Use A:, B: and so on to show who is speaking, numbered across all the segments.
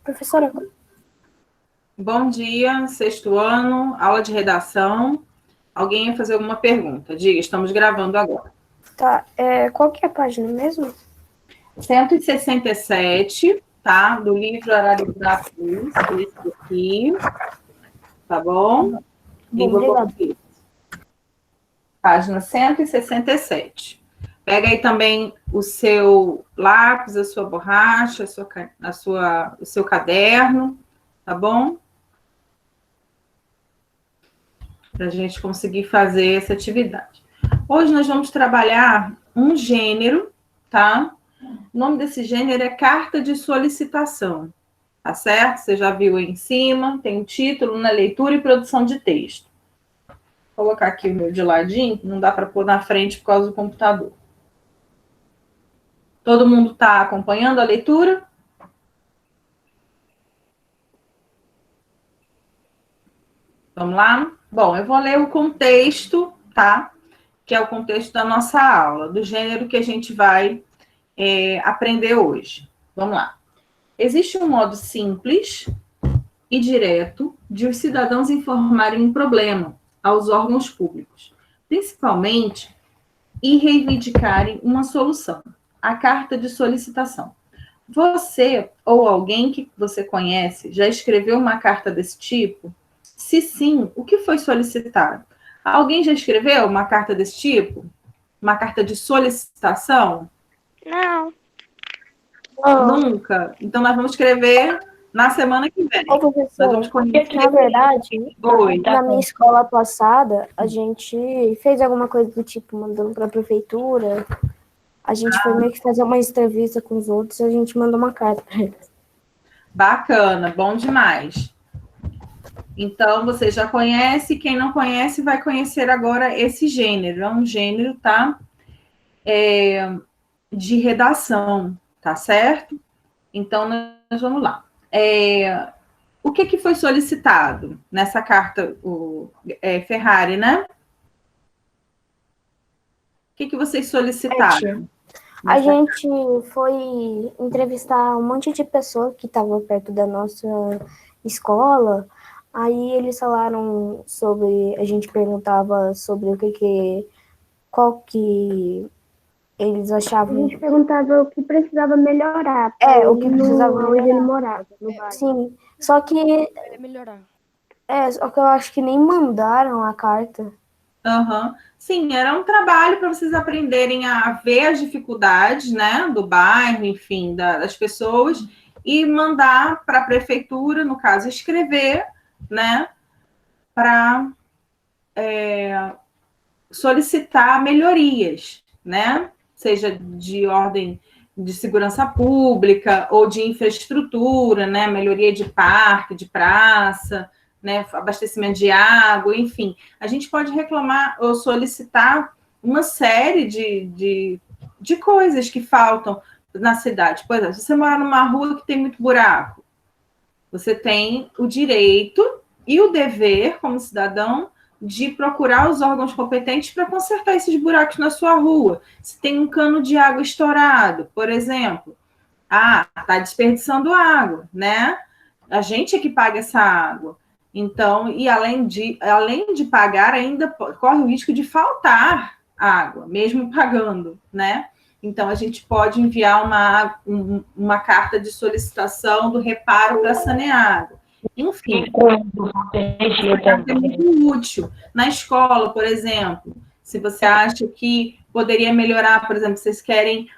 A: Professora,
B: Bom dia, sexto ano, aula de redação. Alguém ia fazer alguma pergunta? Diga, estamos gravando agora.
A: tá. Qual que é a página mesmo?
B: 167, tá? Do livro Horário da Cruz, esse aqui, tá bom?
A: Bom,
B: Língua
A: obrigado.
B: portuguesa. Página 167. Pega aí também o seu lápis, a sua borracha, o seu caderno, tá bom? Para a gente conseguir fazer essa atividade. Hoje nós vamos trabalhar um gênero, tá? O nome desse gênero é carta de solicitação, tá certo? Você já viu aí em cima, tem um título na leitura e produção de texto. Vou colocar aqui o meu de ladinho, não dá para pôr na frente por causa do computador. Todo mundo está acompanhando a leitura? Vamos lá? Bom, eu vou ler o contexto, tá? Que é o contexto da nossa aula, do gênero que a gente vai aprender hoje. Vamos lá. Existe um modo simples e direto de os cidadãos informarem um problema aos órgãos públicos, principalmente, e reivindicarem uma solução, a carta de solicitação. Você ou alguém que você conhece já escreveu uma carta desse tipo? Se sim, o que foi solicitado? Alguém já escreveu uma carta desse tipo? Uma carta de solicitação?
A: Não.
B: Nunca. Então, nós vamos escrever na semana que vem.
A: Ô,
B: Nós vamos
A: professora,
B: conhecer.
A: na verdade,
B: Oi.
A: na minha escola passada, a gente fez alguma coisa do tipo, mandando para a prefeitura. A gente foi meio que fazer uma entrevista com os outros e a gente mandou uma carta para eles.
B: Bacana, bom demais. Então, você já conhece, quem não conhece vai conhecer agora esse gênero. É um gênero, tá? De redação, tá certo? Então, nós vamos lá. O que foi solicitado nessa carta, Ferrari, né? O que vocês solicitaram?
A: A gente foi entrevistar um monte de pessoas que estavam perto da nossa escola. Aí eles falaram sobre, a gente perguntava sobre qual que eles achavam.
C: A gente perguntava o que precisava melhorar.
A: O que precisava melhorar.
C: Onde ele morava, no bairro.
A: Sim, só que
D: melhorar.
A: só que eu acho que nem mandaram a carta.
B: Uhum. Sim, era um trabalho para vocês aprenderem a ver as dificuldades, né, do bairro, enfim, das pessoas, e mandar para a prefeitura, no caso, escrever, né, para solicitar melhorias, né, seja de ordem de segurança pública ou de infraestrutura, né, melhoria de parque, de praça, né, abastecimento de água, enfim. A gente pode reclamar ou solicitar uma série de coisas que faltam na cidade. Por exemplo, se você mora numa rua que tem muito buraco, você tem o direito e o dever, como cidadão, de procurar os órgãos competentes para consertar esses buracos na sua rua. Se tem um cano de água estourado, por exemplo, está desperdiçando água, né? A gente é que paga essa água. Então, e além de pagar, ainda corre o risco de faltar água, mesmo pagando, né? Então, a gente pode enviar uma carta de solicitação do reparo para sanear água. Enfim, é muito útil. Na escola, por exemplo, se você acha que poderia melhorar, por exemplo, vocês querem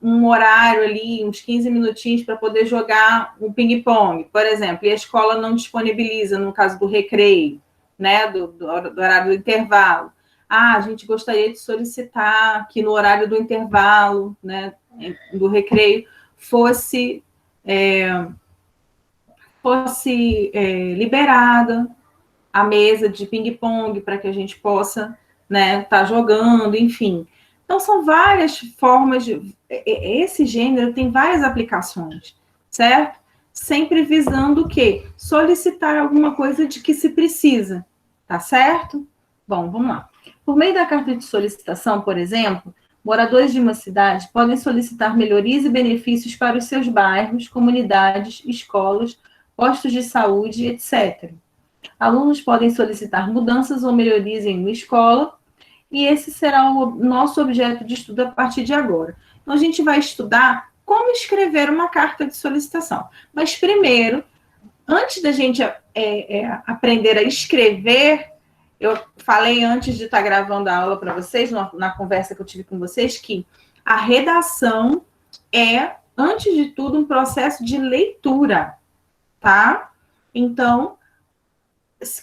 B: um horário ali, uns 15 minutinhos para poder jogar um ping-pong, por exemplo, e a escola não disponibiliza, no caso do recreio, né, do horário do intervalo. A gente gostaria de solicitar que no horário do intervalo, né, do recreio, fosse liberada a mesa de ping-pong para que a gente possa, né, tá jogando, enfim. Então, são várias formas esse gênero tem várias aplicações, certo? Sempre visando o quê? Solicitar alguma coisa de que se precisa, tá certo? Bom, vamos lá. Por meio da carta de solicitação, por exemplo, Moradores de uma cidade podem solicitar melhorias e benefícios para os seus bairros, comunidades, escolas, postos de saúde, etc. Alunos podem solicitar mudanças ou melhorias em uma escola, e esse será o nosso objeto de estudo a partir de agora. Então, a gente vai estudar como escrever uma carta de solicitação. Mas, primeiro, antes da gente aprender a escrever, eu falei antes de estar gravando a aula para vocês, na conversa que eu tive com vocês, que a redação é, antes de tudo, um processo de leitura, tá? Então,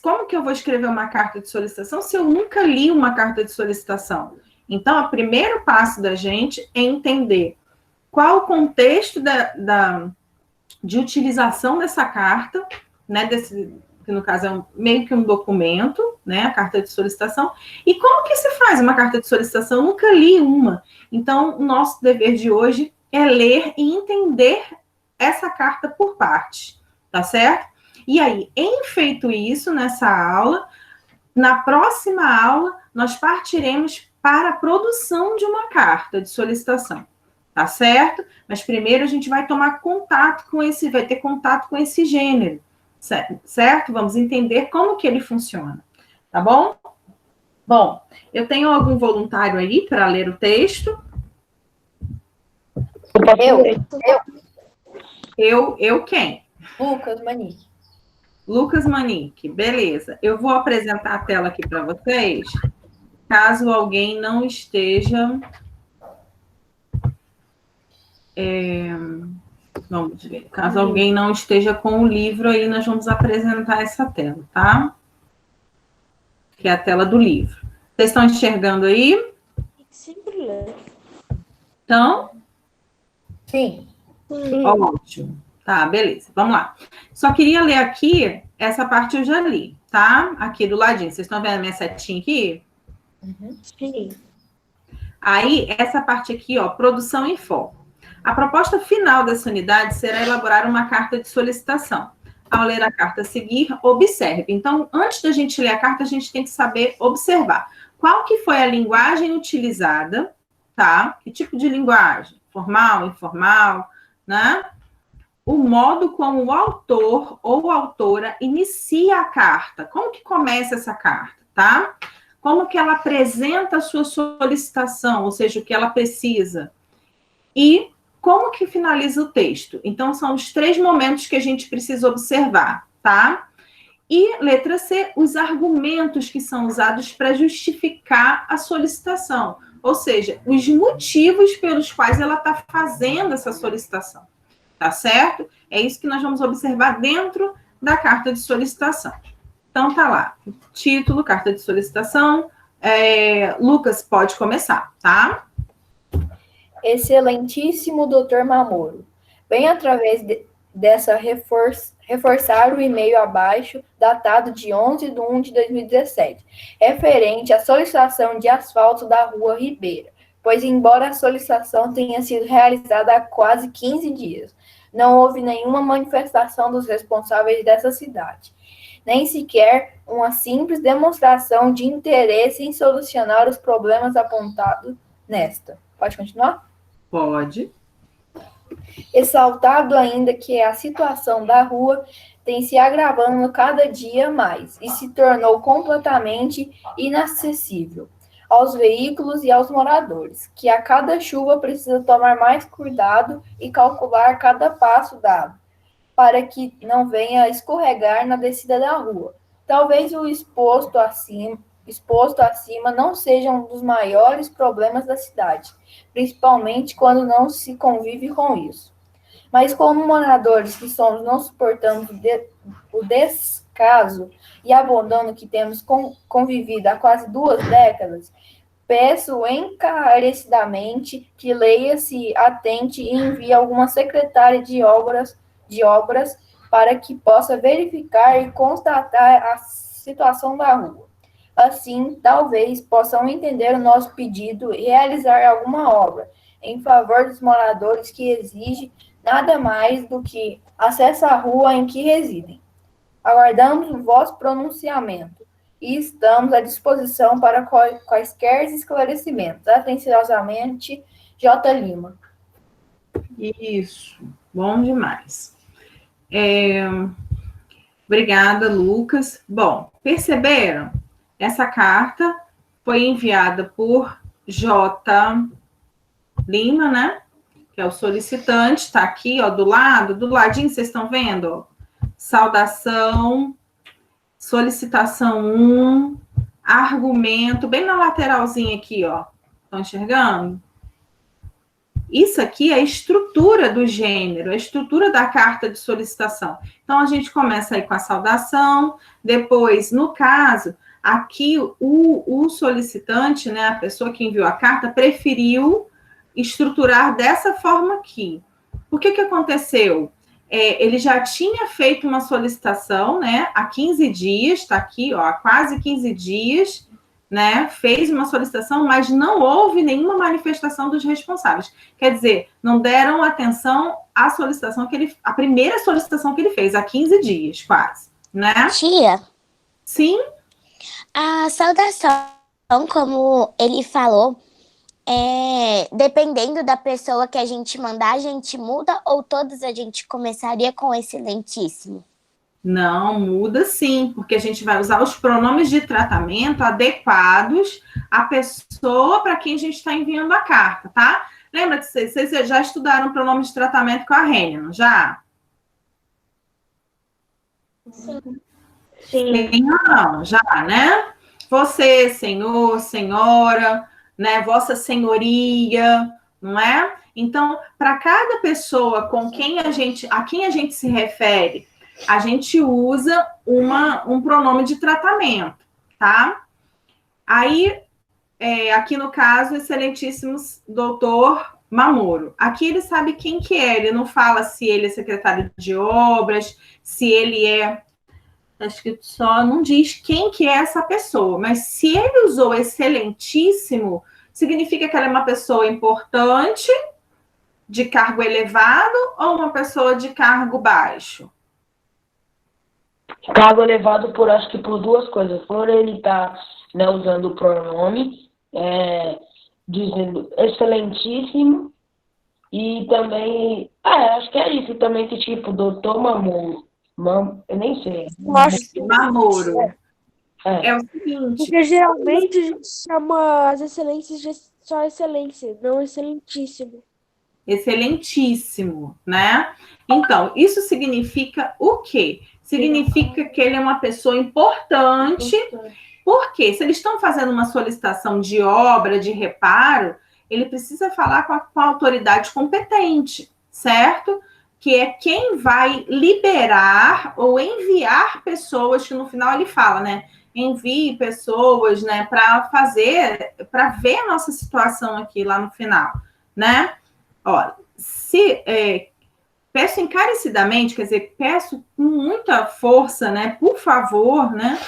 B: como que eu vou escrever uma carta de solicitação se eu nunca li uma carta de solicitação? Então, o primeiro passo da gente é entender qual o contexto de utilização dessa carta, né, que no caso é meio que um documento, né, a carta de solicitação, e como que se faz uma carta de solicitação? Eu nunca li uma. Então, o nosso dever de hoje é ler e entender essa carta por parte, tá certo? E aí, em feito isso, nessa aula, na próxima aula, nós partiremos para a produção de uma carta de solicitação, tá certo? Mas primeiro a gente vai tomar contato com vai ter contato com esse gênero, certo? Vamos entender como que ele funciona, tá bom? Bom, eu tenho algum voluntário aí para ler o texto? Eu quem?
D: Lucas Manique.
B: Lucas Manique, beleza. Eu vou apresentar a tela aqui para vocês, caso alguém não esteja... vamos ver. Caso alguém não esteja com o livro, aí nós vamos apresentar essa tela, tá? Que é a tela do livro. Vocês estão enxergando aí?
A: Sempre lê.
B: Então?
D: Sim.
B: Ótimo. Tá, beleza. Vamos lá. Só queria ler aqui, essa parte eu já li, tá? Aqui do ladinho. Vocês estão vendo a minha setinha aqui?
A: Sim.
B: Aí, essa parte aqui, ó, produção em foco. A proposta final dessa unidade será elaborar uma carta de solicitação. Ao ler a carta a seguir, observe. Então, antes da gente ler a carta, a gente tem que saber observar. Qual que foi a linguagem utilizada, tá? Que tipo de linguagem? Formal, informal, né? O modo como o autor ou autora inicia a carta. Como que começa essa carta, tá? Como que ela apresenta a sua solicitação, ou seja, o que ela precisa. E como que finaliza o texto? Então, são os 3 momentos que a gente precisa observar, tá? E, letra C, os argumentos que são usados para justificar a solicitação. Ou seja, os motivos pelos quais ela está fazendo essa solicitação. Tá certo? É isso que nós vamos observar dentro da carta de solicitação. Então, tá lá. Título, carta de solicitação. Lucas, pode começar, tá?
D: Excelentíssimo Dr. Mamoro, venho através dessa reforçar o e-mail abaixo, datado de 11/1/2017, referente à solicitação de asfalto da Rua Ribeira, pois embora a solicitação tenha sido realizada há quase 15 dias, não houve nenhuma manifestação dos responsáveis dessa cidade, nem sequer uma simples demonstração de interesse em solucionar os problemas apontados nesta. Pode continuar?
B: Pode.
D: Ressaltado ainda que a situação da rua tem se agravando cada dia mais e se tornou completamente inacessível aos veículos e aos moradores, que a cada chuva precisa tomar mais cuidado e calcular cada passo dado, para que não venha a escorregar na descida da rua. Talvez o exposto acima não seja um dos maiores problemas da cidade, principalmente quando não se convive com isso. Mas como moradores que somos, não suportamos o descaso e abandono que temos convivido há quase 2 décadas, peço encarecidamente que leia, se atente e envie alguma secretária de obras para que possa verificar e constatar a situação da rua. Assim, talvez possam entender o nosso pedido e realizar alguma obra em favor dos moradores que exige nada mais do que acesso à rua em que residem. Aguardamos o vosso pronunciamento e estamos à disposição para quaisquer esclarecimentos. Atenciosamente, J. Lima.
B: Isso, bom demais. Obrigada, Lucas. Bom, perceberam? Essa carta foi enviada por J. Lima, né? Que é o solicitante, está aqui, ó, do ladinho, vocês estão vendo? Ó. Saudação, solicitação 1, argumento, bem na lateralzinha aqui, ó. Estão enxergando? Isso aqui é a estrutura do gênero, a estrutura da carta de solicitação. Então, a gente começa aí com a saudação, depois, no caso, aqui o solicitante, né, a pessoa que enviou a carta, preferiu estruturar dessa forma aqui. O que aconteceu? Ele já tinha feito uma solicitação, né, há 15 dias, está aqui, ó, há quase 15 dias, né, fez uma solicitação, mas não houve nenhuma manifestação dos responsáveis. Quer dizer, não deram atenção à solicitação a primeira solicitação que ele fez, há 15 dias, quase, né?
E: Tia,
B: Sim?
E: a saudação, como ele falou, dependendo da pessoa que a gente mandar, a gente muda ou todos a gente começaria com excelentíssimo?
B: Não, muda sim, porque a gente vai usar os pronomes de tratamento adequados à pessoa para quem a gente está enviando a carta, tá? Lembra que vocês já estudaram pronomes de tratamento com a Rênia, não já?
C: Sim.
B: Sim ou não? Já, né? Você, senhor, senhora, né? Vossa senhoria, não é? Então, para cada pessoa a quem a gente se refere, a gente usa um pronome de tratamento, tá? Aí, aqui no caso, excelentíssimo doutor Mamoro. Aqui ele sabe quem que é, ele não fala se ele é secretário de obras, se ele acho que só não diz quem que é essa pessoa, mas se ele usou excelentíssimo, significa que ela é uma pessoa importante, de cargo elevado, ou uma pessoa de cargo baixo?
F: Cargo elevado acho que por duas coisas. Por ele estar, né, usando o pronome, dizendo excelentíssimo, e também, acho que é isso, também que tipo, doutor Mamoro, eu nem sei.
B: Mamoro. É o seguinte...
G: Porque geralmente a gente chama as excelências de só excelência, não excelentíssimo.
B: Excelentíssimo, né? Então, isso significa o quê? Significa que ele é uma pessoa importante, porque se eles estão fazendo uma solicitação de obra, de reparo, ele precisa falar com a autoridade competente, certo? Que é quem vai liberar ou enviar pessoas, que no final ele fala, né? Envie pessoas, né, para ver a nossa situação aqui lá no final, né? Olha, peço encarecidamente, quer dizer, peço com muita força, né, por favor, né,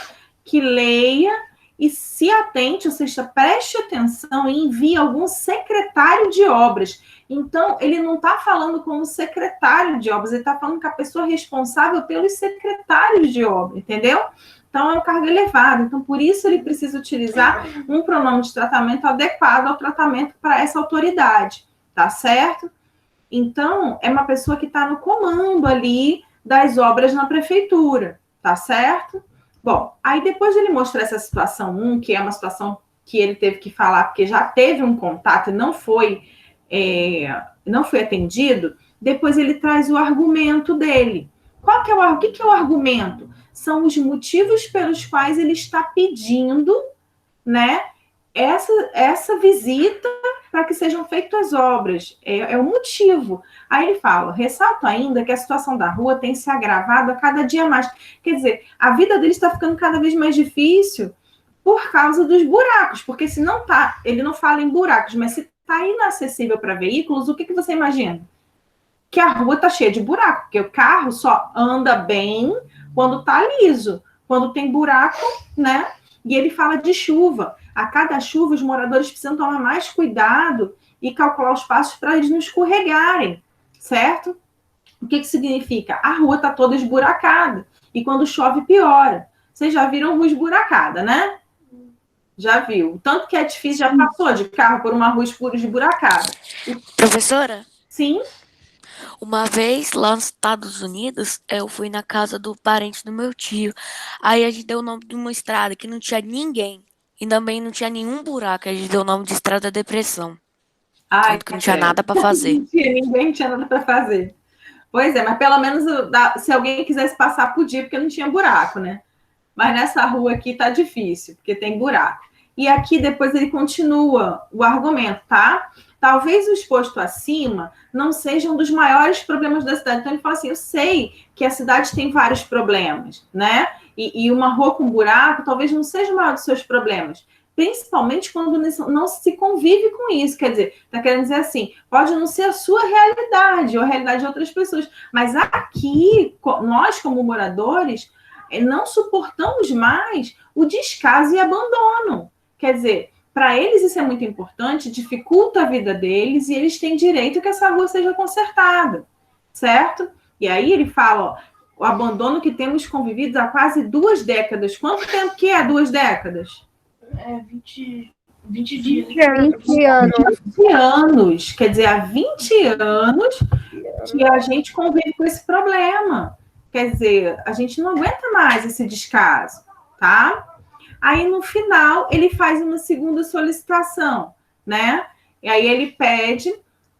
B: que leia e se atente, ou seja, preste atenção e envie algum secretário de obras. Então, ele não está falando como secretário de obras, ele está falando com a pessoa responsável pelos secretários de obra, entendeu? Então, é um cargo elevado. Então, por isso, ele precisa utilizar um pronome de tratamento adequado ao tratamento para essa autoridade. Tá certo? Então, é uma pessoa que está no comando ali das obras na prefeitura, tá certo? Bom, aí depois de ele mostrar essa situação 1, que é uma situação que ele teve que falar, porque já teve um contato e não foi atendido, depois ele traz o argumento dele. O que é o argumento? São os motivos pelos quais ele está pedindo, né, essa visita para que sejam feitas as obras. É o motivo. Aí ele fala, ressalto ainda que a situação da rua tem se agravado a cada dia mais. Quer dizer, a vida dele está ficando cada vez mais difícil por causa dos buracos, porque se não tá, ele não fala em buracos, mas se está inacessível para veículos, o que você imagina? Que a rua está cheia de buraco, porque o carro só anda bem quando está liso. Quando tem buraco, né? E ele fala de chuva. A cada chuva, os moradores precisam tomar mais cuidado e calcular os passos para eles não escorregarem, certo? O que significa? A rua está toda esburacada. E quando chove, piora, Vocês já viram rua esburacada, né? Já viu. Tanto que é difícil, já passou de carro por uma rua esburacada.
H: Professora,
B: Sim?
H: uma vez lá nos Estados Unidos, eu fui na casa do parente do meu tio. Aí a gente deu o nome de uma estrada que não tinha ninguém. E também não tinha nenhum buraco. A gente deu o nome de Estrada da Depressão.
B: Ai,
H: Tanto que não tinha nada para fazer.
B: Ninguém tinha nada para fazer. Pois é, mas pelo menos se alguém quisesse passar, podia, porque não tinha buraco, né? Mas nessa rua aqui tá difícil, porque tem buraco. E aqui depois ele continua o argumento, tá? Talvez o exposto acima não seja um dos maiores problemas da cidade. Então ele fala assim, eu sei que a cidade tem vários problemas, né? E uma rua com buraco talvez não seja o maior dos seus problemas. Principalmente quando não se convive com isso. Quer dizer, está querendo dizer assim, pode não ser a sua realidade ou a realidade de outras pessoas, mas aqui, nós como moradores, não suportamos mais o descaso e abandono. Quer dizer, para eles isso é muito importante, dificulta a vida deles e eles têm direito que essa rua seja consertada, certo? E aí ele fala, ó, o abandono que temos convivido há quase 2 décadas. Quanto tempo que é 2 décadas?
G: 20 dias.
C: 20 anos.
B: 20 anos. Quer dizer, há 20 anos que a gente convive com esse problema. Quer dizer, a gente não aguenta mais esse descaso, tá? Aí, no final, ele faz uma segunda solicitação, né? E aí ele pede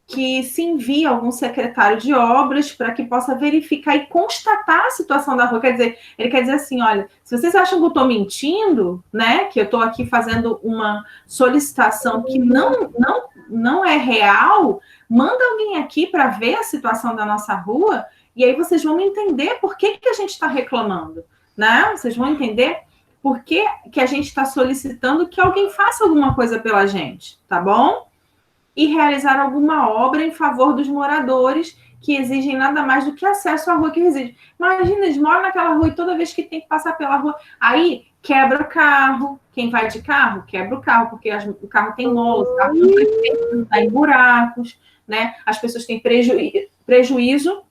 B: que se envie algum secretário de obras para que possa verificar e constatar a situação da rua. Quer dizer, ele quer dizer assim, olha, se vocês acham que eu estou mentindo, né, que eu estou aqui fazendo uma solicitação que não é real, manda alguém aqui para ver a situação da nossa rua e aí vocês vão entender por que a gente está reclamando, né? Vocês vão entender por que a gente está solicitando que alguém faça alguma coisa pela gente, tá bom? E realizar alguma obra em favor dos moradores que exigem nada mais do que acesso à rua que reside. Imagina, eles moram naquela rua e toda vez que tem que passar pela rua, aí quebra o carro. Quem vai de carro, quebra o carro, porque o carro tem molas, o carro não está em buracos, né? As pessoas têm prejuízo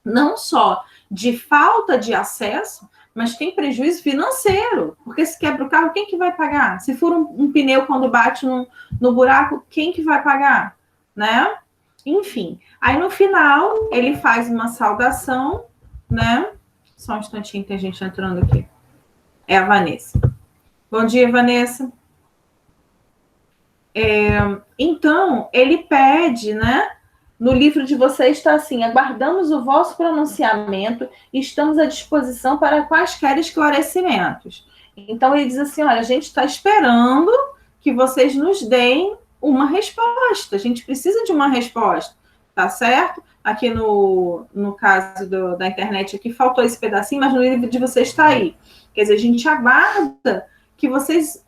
B: não só de falta de acesso, mas tem prejuízo financeiro, porque se quebra o carro, quem que vai pagar? Se for um pneu quando bate no buraco, quem que vai pagar? Né? Enfim, aí no final ele faz uma saudação, né? Só um instantinho, tem gente entrando aqui. É a Vanessa. Bom dia, Vanessa. Então, ele pede, né? No livro de vocês está assim, aguardamos o vosso pronunciamento e estamos à disposição para quaisquer esclarecimentos. Então, ele diz assim, olha, a gente está esperando que vocês nos deem uma resposta. A gente precisa de uma resposta, tá certo? Aqui no caso da internet, aqui faltou esse pedacinho, mas no livro de vocês está aí. Quer dizer, a gente aguarda que vocês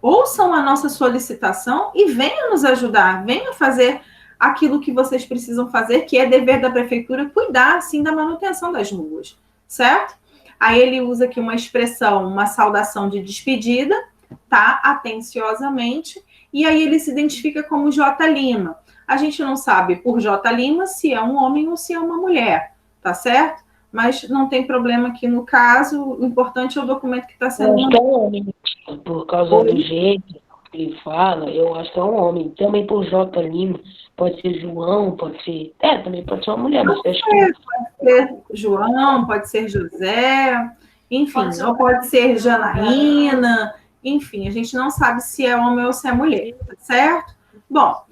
B: ouçam a nossa solicitação e venham nos ajudar, venham fazer aquilo que vocês precisam fazer, que é dever da prefeitura, cuidar, sim, da manutenção das ruas, certo? Aí ele usa aqui uma expressão, uma saudação de despedida, tá? Atenciosamente, e aí ele se identifica como J. Lima. A gente não sabe por J. Lima se é um homem ou se é uma mulher, tá certo? Mas não tem problema aqui no caso, o importante é o documento que está sendo...
F: Eu acho que é um homem, por causa do jeito que ele fala, eu acho que é um homem. Também por J. Lima, pode ser João, pode ser... também pode ser uma mulher, mas eu acho que...
B: Pode ser João, pode ser José, enfim, ou pode ser Janaína, enfim, a gente não sabe se é homem ou se é mulher, tá certo? Bom,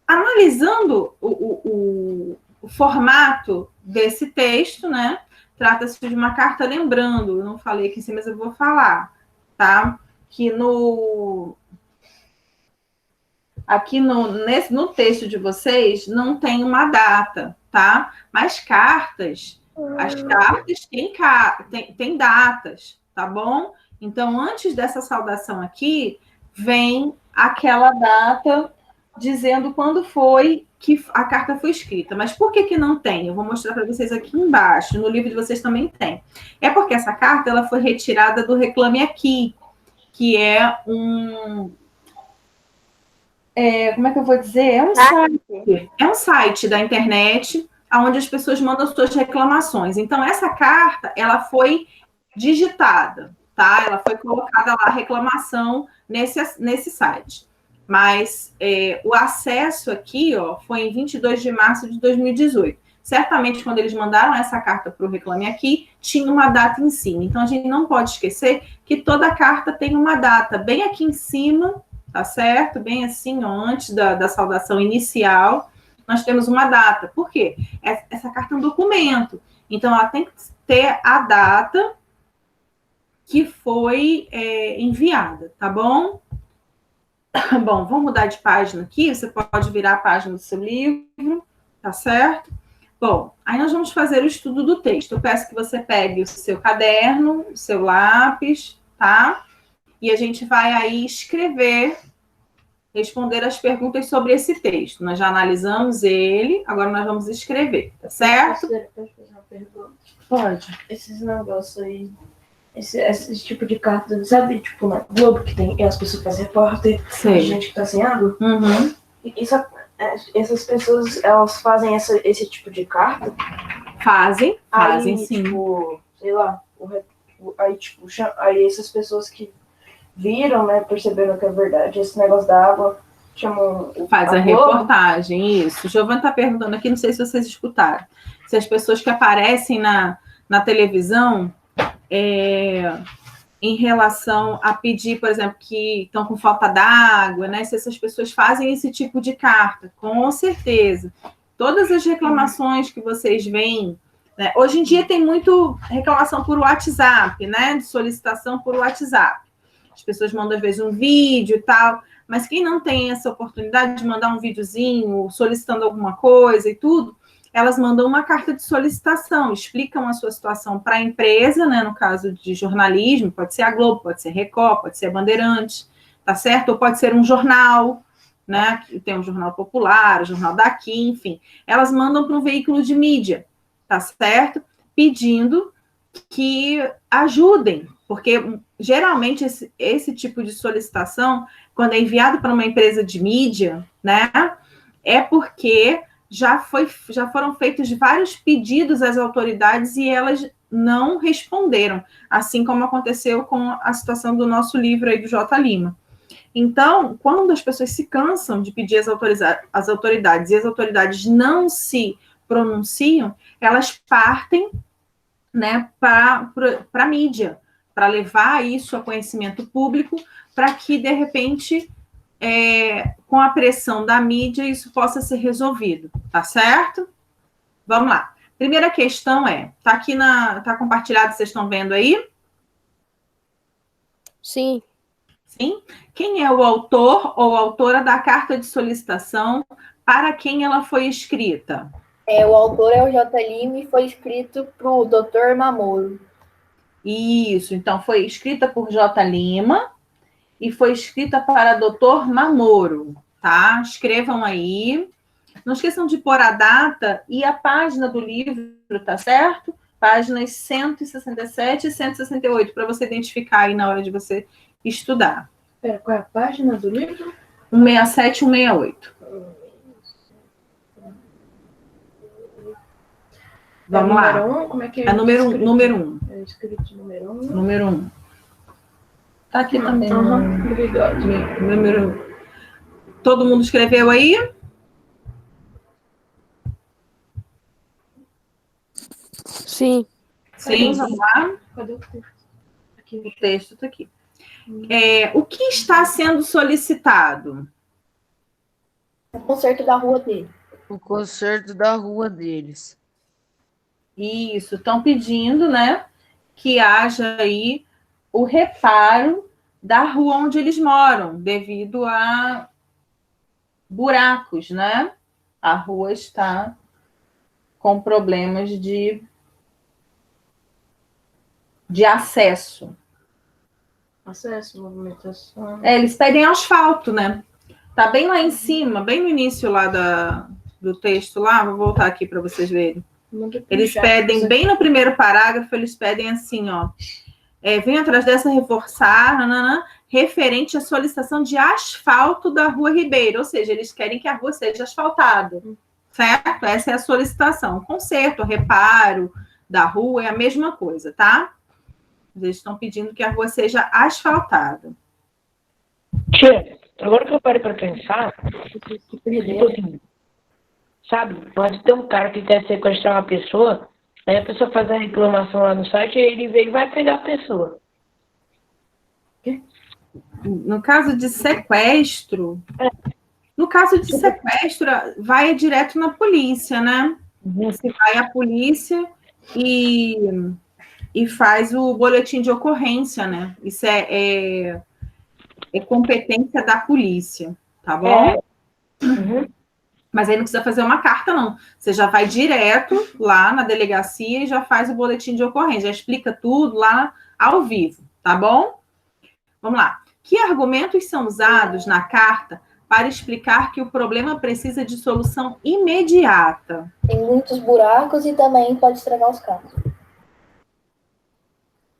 B: analisando o formato desse texto, né? Trata-se de uma carta, lembrando, eu não falei aqui em cima, mas eu vou falar, tá? Que aqui no texto de vocês não tem uma data, tá? Mas as cartas têm datas, tá bom? Então, antes dessa saudação aqui, vem aquela data dizendo quando foi que a carta foi escrita. Mas por que não tem? Eu vou mostrar para vocês aqui embaixo. No livro de vocês também tem. É porque essa carta ela foi retirada do Reclame Aqui, que é como é que eu vou dizer? É um site da internet onde as pessoas mandam suas reclamações. Então, essa carta, ela foi digitada, tá? Ela foi colocada lá, a reclamação, nesse site. Mas o acesso aqui, ó, foi em 22 de março de 2018. Certamente, quando eles mandaram essa carta para o Reclame Aqui, tinha uma data em cima. Então, a gente não pode esquecer que toda carta tem uma data bem aqui em cima, tá certo? Bem assim, ó, antes da saudação inicial, nós temos uma data. Por quê? Essa carta é um documento. Então, ela tem que ter a data que foi enviada, tá bom? Bom, vamos mudar de página aqui. Você pode virar a página do seu livro, tá certo? Bom, aí nós vamos fazer o estudo do texto. Eu peço que você pegue o seu caderno, o seu lápis, tá? E a gente vai aí escrever, responder as perguntas sobre esse texto. Nós já analisamos ele, agora nós vamos escrever, tá certo?
G: Pode fazer uma pergunta?
B: Pode.
G: Esses negócios aí, esse tipo de carta, sabe? Tipo na Globo que tem as pessoas que fazem repórter,
B: Sei.
G: gente que tá sem água.
B: Uhum.
G: Essas pessoas, elas fazem esse tipo de carta.
B: Fazem
G: Aí,
B: sim.
G: tipo, sei lá, aí essas pessoas que viram, né, perceberam que é verdade, esse negócio da água, chamam
B: Faz a
G: Globo.
B: reportagem, isso. O Giovanni está perguntando aqui, não sei se vocês escutaram, se as pessoas que aparecem na televisão, em relação a pedir, por exemplo, que estão com falta d'água, né? Se essas pessoas fazem esse tipo de carta, com certeza. Todas as reclamações que vocês veem, né? Hoje em dia tem muito reclamação por WhatsApp, né? De solicitação por WhatsApp. As pessoas mandam, às vezes, um vídeo e tal, mas quem não tem essa oportunidade de mandar um videozinho solicitando alguma coisa e tudo, elas mandam uma carta de solicitação, explicam a sua situação para a empresa, né, no caso de jornalismo, pode ser a Globo, pode ser a Record, pode ser a Bandeirantes, tá certo? Ou pode ser um jornal, né, tem um jornal popular, o jornal daqui, enfim. Elas mandam para um veículo de mídia, tá certo? Pedindo que ajudem, porque geralmente esse tipo de solicitação, quando é enviado para uma empresa de mídia, né, é porque já foram feitos vários pedidos às autoridades e elas não responderam, assim como aconteceu com a situação do nosso livro aí do J. Lima. Então, quando as pessoas se cansam de pedir às autoridades e as autoridades não se pronunciam, elas partem, né, para a mídia, para levar isso a conhecimento público, para que, de repente, com a pressão da mídia, isso possa ser resolvido, tá certo? Vamos lá. Primeira questão tá aqui tá compartilhado, vocês estão vendo aí?
G: Sim.
B: Sim? Quem é o autor ou autora da carta de solicitação, para quem ela foi escrita?
D: O autor é o J. Lima e foi escrito para o Dr. Mamoro.
B: Isso, então foi escrita por J. Lima e foi escrita para Dr. Mamoro, tá? Escrevam aí. Não esqueçam de pôr a data e a página do livro, tá certo? Páginas 167 e 168, para você identificar aí na hora de você estudar.
G: Pera, qual é a página do livro?
B: 167 e 168. Vamos lá.
G: Número 1? Como é que é?
B: É número 1.
G: É escrito número 1.
B: Número 1. Tá aqui também.
G: Obrigado.
B: Número. Todo mundo escreveu aí?
G: Sim.
B: Sim, vamos lá.
G: Cadê o texto? Aqui.
B: O texto está aqui. O que está sendo solicitado?
D: O conserto da rua dele.
I: O conserto da rua deles.
B: Isso, estão pedindo, né, que haja aí o reparo da rua onde eles moram, devido a buracos, né? A rua está com problemas de acesso.
G: Acesso, movimentação.
B: Eles pedem asfalto, né? Tá bem lá em cima, bem no início lá do texto lá, vou voltar aqui para vocês verem. Eles pedem, bem no primeiro parágrafo, eles pedem assim, ó. Vem atrás dessa reforçar, referente à solicitação de asfalto da Rua Ribeiro, ou seja, eles querem que a rua seja asfaltada, certo? Essa é a solicitação. Conserto, reparo da rua é a mesma coisa, tá? Eles estão pedindo que a rua seja asfaltada.
F: Tia, agora que eu parei para pensar, tipo assim, sabe, pode ter um cara que quer sequestrar uma pessoa, aí a pessoa faz a reclamação lá no site, aí ele vem e vai pegar a pessoa.
B: No caso de sequestro, vai direto na polícia, né? Você vai à polícia e faz o boletim de ocorrência, né? Isso é competência da polícia, tá bom? Mas aí não precisa fazer uma carta, não. Você já vai direto lá na delegacia e já faz o boletim de ocorrência, já explica tudo lá ao vivo, tá bom? Vamos lá. Que argumentos são usados na carta para explicar que o problema precisa de solução imediata?
D: Tem muitos buracos e também pode estragar os carros.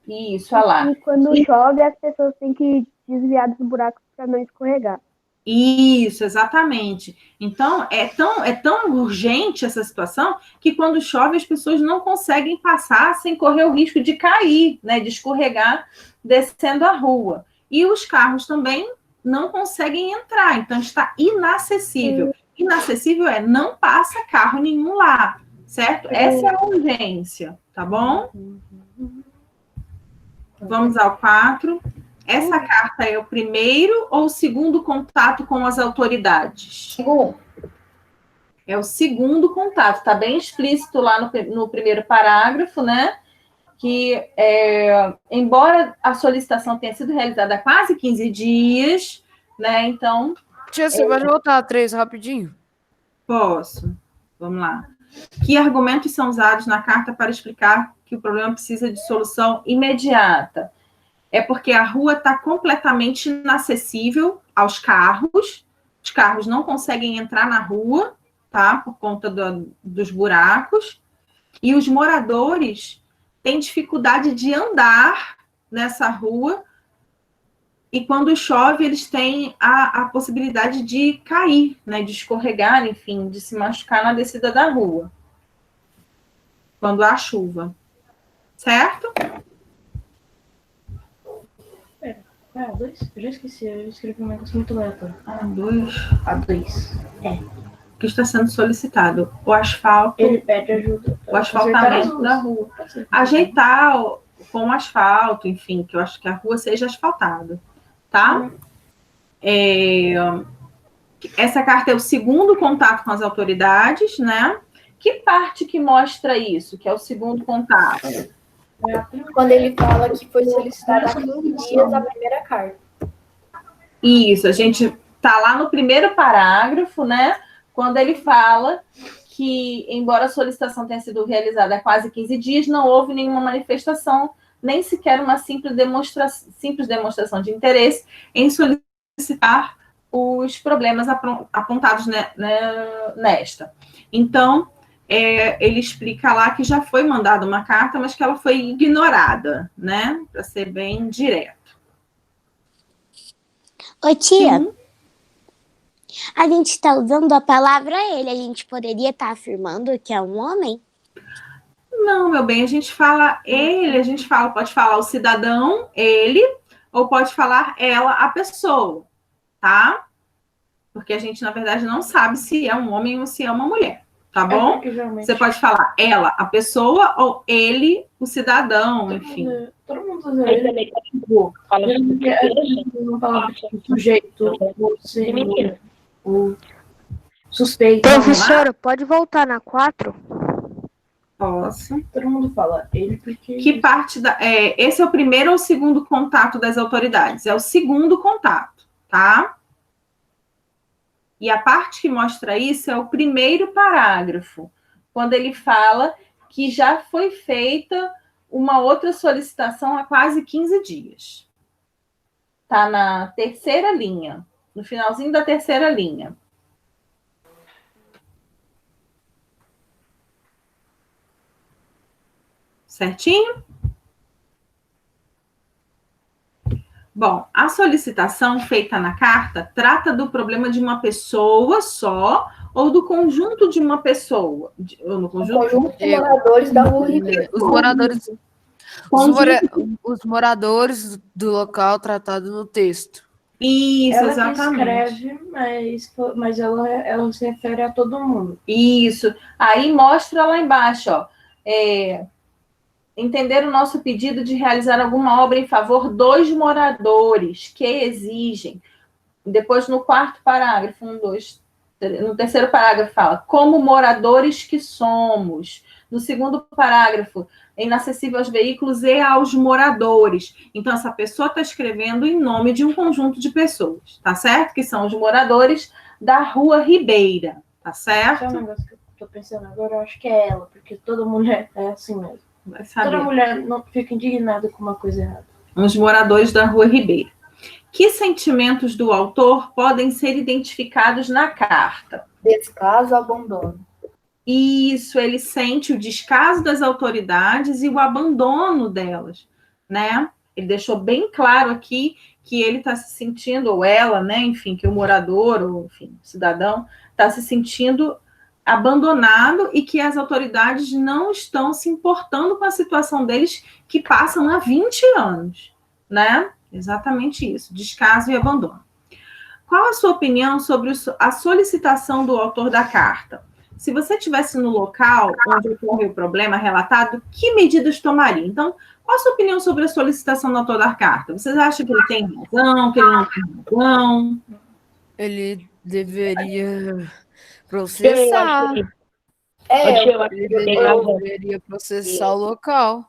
B: Isso, olha lá.
C: E quando chove, as pessoas têm que desviar dos buracos para não escorregar.
B: Isso, exatamente. Então, é tão urgente essa situação que quando chove as pessoas não conseguem passar sem correr o risco de cair, né, de escorregar descendo a rua. E os carros também não conseguem entrar, então está inacessível. Inacessível não passa carro nenhum lá, certo? Essa é a urgência, tá bom? Vamos ao 4. Essa carta é o primeiro ou o segundo contato com as autoridades?
D: Segundo.
B: É o segundo contato, está bem explícito lá no primeiro parágrafo, né? Que, embora a solicitação tenha sido realizada há quase 15 dias, né? Então...
I: Tia, você pode voltar a 3 rapidinho?
B: Posso. Vamos lá. Que argumentos são usados na carta para explicar que o problema precisa de solução imediata? É porque a rua está completamente inacessível aos carros. Os carros não conseguem entrar na rua, tá? Por conta dos buracos. E os moradores têm dificuldade de andar nessa rua. E quando chove, eles têm a possibilidade de cair, né? De escorregar, enfim, de se machucar na descida da rua. Quando há chuva. Certo?
G: A2? Eu já esqueci, eu escrevi um negócio muito aleatório.
B: A2.
G: A2.
B: O que está sendo solicitado? O asfalto.
G: Ele pede ajuda.
B: O asfaltamento da rua. Ajeitar com o asfalto, enfim, que eu acho que a rua seja asfaltada. Tá? Essa carta é o segundo contato com as autoridades, né? Que parte que mostra isso, que é o segundo contato?
D: Quando ele fala que foi solicitada há 15 dias a primeira carta.
B: Isso, a gente tá lá no primeiro parágrafo, né? Quando ele fala que, embora a solicitação tenha sido realizada há quase 15 dias, não houve nenhuma manifestação, nem sequer uma simples demonstração de interesse em solicitar os problemas apontados nesta. Então, ele explica lá que já foi mandada uma carta, mas que ela foi ignorada, né? Para ser bem direto.
E: Ô, tia, a gente está usando a palavra ele. A gente poderia estar afirmando que é um homem?
B: Não, meu bem, a gente fala ele, pode falar o cidadão, ele, ou pode falar ela, a pessoa, tá? Porque a gente, na verdade, não sabe se é um homem ou se é uma mulher. Tá bom? Você pode falar ela, a pessoa, ou ele, o cidadão, enfim.
G: Todo mundo usa ele. Fala uma palavra tipo sujeito, ou suspeito.
C: Professora, pode voltar na 4?
B: Posso.
G: Todo mundo fala ele porque...
B: Que parte esse é o primeiro ou o segundo contato das autoridades? É o segundo contato, tá? E a parte que mostra isso é o primeiro parágrafo, quando ele fala que já foi feita uma outra solicitação há quase 15 dias. Está na terceira linha, no finalzinho da terceira linha. Certinho? Bom, a solicitação feita na carta trata do problema de uma pessoa só ou do conjunto de uma pessoa? Ou no conjunto
D: de moradores da rua.
I: Os moradores Os moradores do local tratado no texto.
B: Isso,
G: Ela que
B: exatamente.
G: escreve, mas ela se refere a todo mundo.
B: Isso. Aí mostra lá embaixo, ó. Entender o nosso pedido de realizar alguma obra em favor dos moradores que exigem. Depois, no quarto parágrafo, no terceiro parágrafo fala, como moradores que somos. No segundo parágrafo, é inacessível aos veículos e aos moradores. Então, essa pessoa está escrevendo em nome de um conjunto de pessoas, tá certo? Que são os moradores da Rua Ribeira, tá certo?
G: Sabe um negócio que eu tô pensando agora? Eu acho que é ela, porque toda mulher é assim mesmo.
B: Vai saber.
G: Toda mulher não fica indignada com uma coisa errada.
B: Os moradores da Rua Ribeira. Que sentimentos do autor podem ser identificados na carta?
D: Descaso, abandono.
B: Isso, ele sente o descaso das autoridades e o abandono delas, né? Ele deixou bem claro aqui que ele está se sentindo, ou ela, né? Enfim, que o morador, ou enfim, o cidadão, está se sentindo abandonado e que as autoridades não estão se importando com a situação deles que passam há 20 anos, né? Exatamente isso, descaso e abandono. Qual a sua opinião sobre a solicitação do autor da carta? Se você estivesse no local onde ocorreu o problema relatado, que medidas tomaria? Então, qual a sua opinião sobre a solicitação do autor da carta? Vocês acham que ele tem razão, que ele não tem razão?
I: Ele deveria
F: Eu
I: processar.
F: acho que
I: Ele
F: tem razão.
I: deveria processar o local.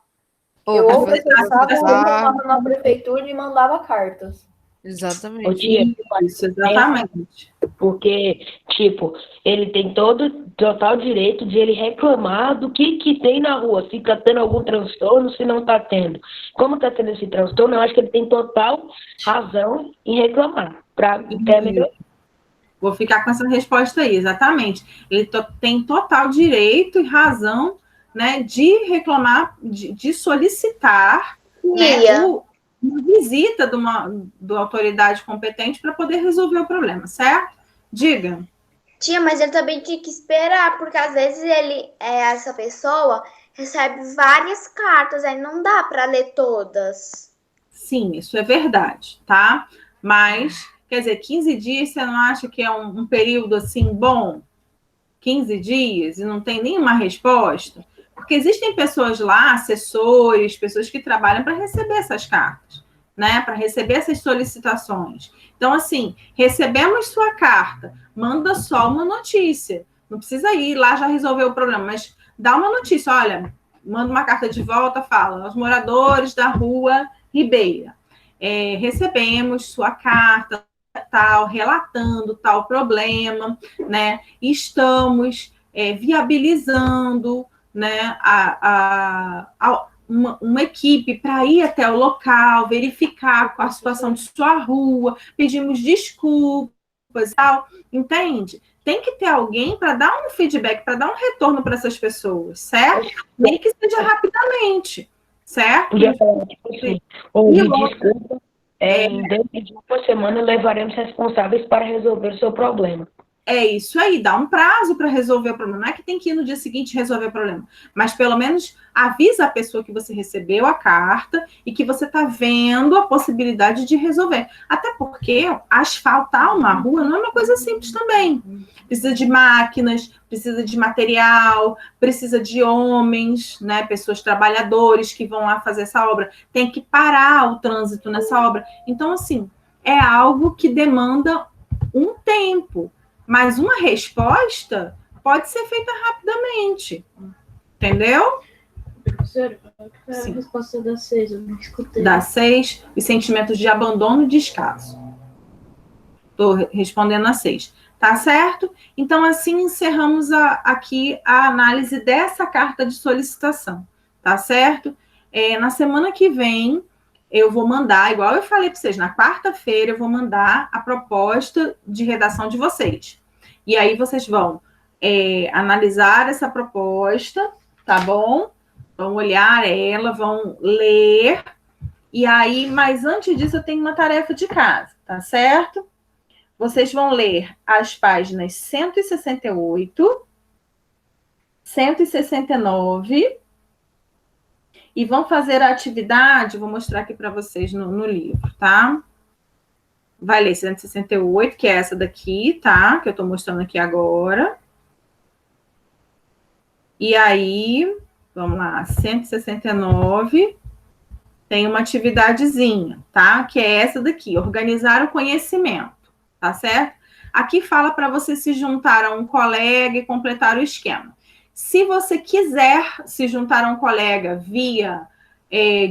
D: Eu
I: Ou
D: ou processava ou
I: processar.
D: reclamava na prefeitura e mandava cartas.
F: Ô,
I: Exatamente.
F: tia,
B: Isso, exatamente.
F: porque, tipo, ele tem total direito de ele reclamar do que tem na rua, se tá tendo algum transtorno, se não tá tendo. Como tá tendo esse transtorno, eu acho que ele tem total razão em reclamar, para ter melhor.
B: Vou ficar com essa resposta aí, exatamente. Ele tem total direito e razão, né, de reclamar, de solicitar, né, uma visita de uma autoridade competente para poder resolver o problema, certo? Diga.
E: Tia, mas ele também tinha que esperar, porque às vezes essa pessoa recebe várias cartas, aí não dá para ler todas.
B: Sim, isso é verdade, tá? Mas, quer dizer, 15 dias, você não acha que é um período assim bom? 15 dias e não tem nenhuma resposta? Porque existem pessoas lá, assessores, pessoas que trabalham para receber essas cartas, né? Para receber essas solicitações. Então, assim, recebemos sua carta, manda só uma notícia. Não precisa ir lá já resolver o problema, mas dá uma notícia, olha, manda uma carta de volta, fala, aos moradores da Rua Ribeira, recebemos sua carta, tal, relatando tal problema, né? Estamos viabilizando, né, uma equipe para ir até o local, verificar qual a situação de sua rua, pedimos desculpas e tal, entende? Tem que ter alguém para dar um feedback, para dar um retorno para essas pessoas, certo? Nem que seja rapidamente, certo?
F: Podia falar, tipo assim, desculpa, dentro de uma semana levaremos responsáveis para resolver o seu problema.
B: É isso aí, dá um prazo para resolver o problema. Não é que tem que ir no dia seguinte resolver o problema, mas pelo menos avisa a pessoa que você recebeu a carta e que você está vendo a possibilidade de resolver. Até porque asfaltar uma rua não é uma coisa simples também. Precisa de máquinas, precisa de material, precisa de homens, né, pessoas trabalhadores que vão lá fazer essa obra. Tem que parar o trânsito nessa obra. Então, assim, é algo que demanda um tempo. Mas uma resposta pode ser feita rapidamente. Entendeu?
G: Professora, qual é a resposta da 6? Eu não escutei.
B: Da 6, os sentimentos de abandono e descaso. Estou respondendo a 6. Tá certo? Então, assim, encerramos aqui a análise dessa carta de solicitação. Tá certo? Na semana que vem, eu vou mandar, igual eu falei para vocês, na quarta-feira eu vou mandar a proposta de redação de vocês. E aí vocês vão analisar essa proposta, tá bom? Vão olhar ela, vão ler. E aí, mas antes disso, eu tenho uma tarefa de casa, tá certo? Vocês vão ler as páginas 168, 169... e vão fazer a atividade, vou mostrar aqui para vocês no livro, tá? Vai ler 168, que é essa daqui, tá? Que eu estou mostrando aqui agora. E aí, vamos lá, 169, tem uma atividadezinha, tá? Que é essa daqui, organizar o conhecimento, tá certo? Aqui fala para você se juntar a um colega e completar o esquema. Se você quiser se juntar a um colega via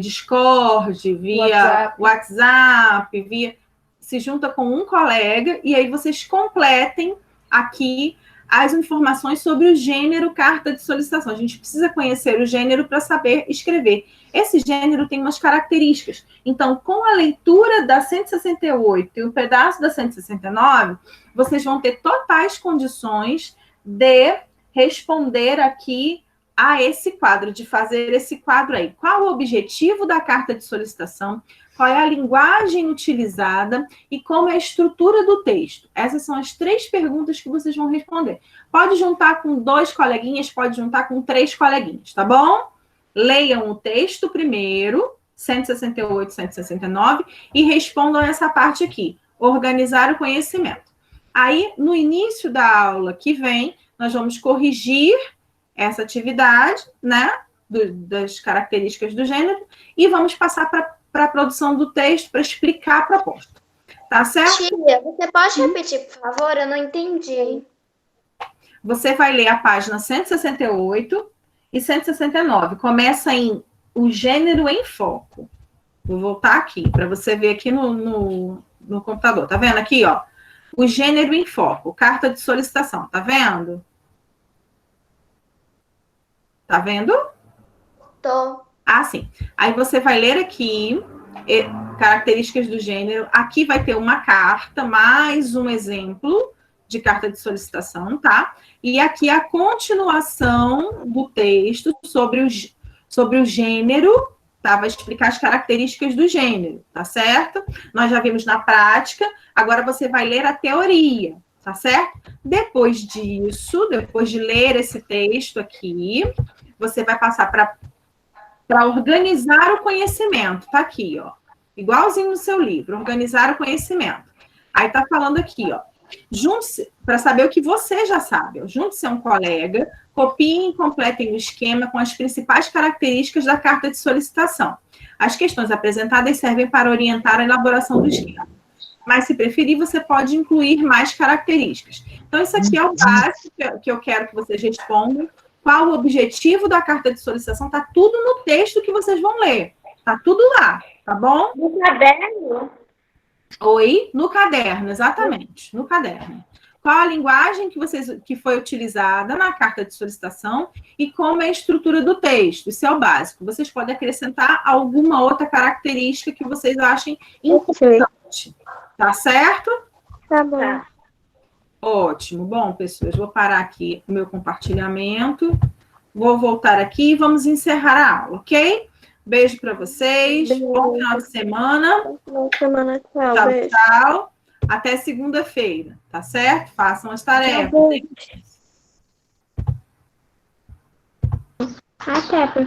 B: Discord, via WhatsApp, se junta com um colega e aí vocês completem aqui as informações sobre o gênero carta de solicitação. A gente precisa conhecer o gênero para saber escrever. Esse gênero tem umas características. Então, com a leitura da 168 e um pedaço da 169, vocês vão ter totais condições de responder aqui a esse quadro, de fazer esse quadro aí. Qual o objetivo da carta de solicitação? Qual é a linguagem utilizada e como é a estrutura do texto? Essas são as 3 perguntas que vocês vão responder. Pode juntar com 2 coleguinhas, pode juntar com 3 coleguinhas, tá bom? Leiam o texto primeiro, 168, 169, e respondam essa parte aqui, organizar o conhecimento. Aí, no início da aula que vem, nós vamos corrigir essa atividade, né, das características do gênero, e vamos passar para a produção do texto para explicar a proposta. Tá certo?
E: Tia, você pode repetir, por favor? Eu não entendi.
B: Você vai ler a página 168 e 169. Começa em o gênero em foco. Vou voltar aqui, para você ver aqui no computador. Tá vendo aqui, ó? O gênero em foco, carta de solicitação. Tá vendo? Tá vendo?
E: Tô.
B: Ah, sim. Aí você vai ler aqui características do gênero. Aqui vai ter uma carta, mais um exemplo de carta de solicitação, tá? E aqui a continuação do texto sobre o gênero, tá? Vai explicar as características do gênero, tá certo? Nós já vimos na prática, agora você vai ler a teoria, tá certo? Depois disso, depois de ler esse texto aqui, você vai passar para organizar o conhecimento, tá aqui, ó. Igualzinho no seu livro, organizar o conhecimento. Aí tá falando aqui, ó. Junte-se, para saber o que você já sabe, junte-se a um colega, copiem e completem o esquema com as principais características da carta de solicitação. As questões apresentadas servem para orientar a elaboração do esquema. Mas, se preferir, você pode incluir mais características. Então, isso aqui é o básico que eu quero que vocês respondam. Qual o objetivo da carta de solicitação? Está tudo no texto que vocês vão ler. Está tudo lá, tá bom?
E: No caderno?
B: Oi, no caderno, exatamente, no caderno. Qual a linguagem que foi utilizada na carta de solicitação e como é a estrutura do texto? Isso é o básico. Vocês podem acrescentar alguma outra característica que vocês achem importante. Tá certo?
C: Tá bom.
E: Tá.
B: Ótimo. Bom, pessoas, vou parar aqui o meu compartilhamento. Vou voltar aqui e vamos encerrar a aula, ok? Beijo para vocês.
C: Beijo.
B: Bom final de semana.
C: Boa semana, tchau.
B: Tchau,
C: Beijo.
B: tchau. Até segunda-feira, tá certo? Façam as tarefas.
C: Até,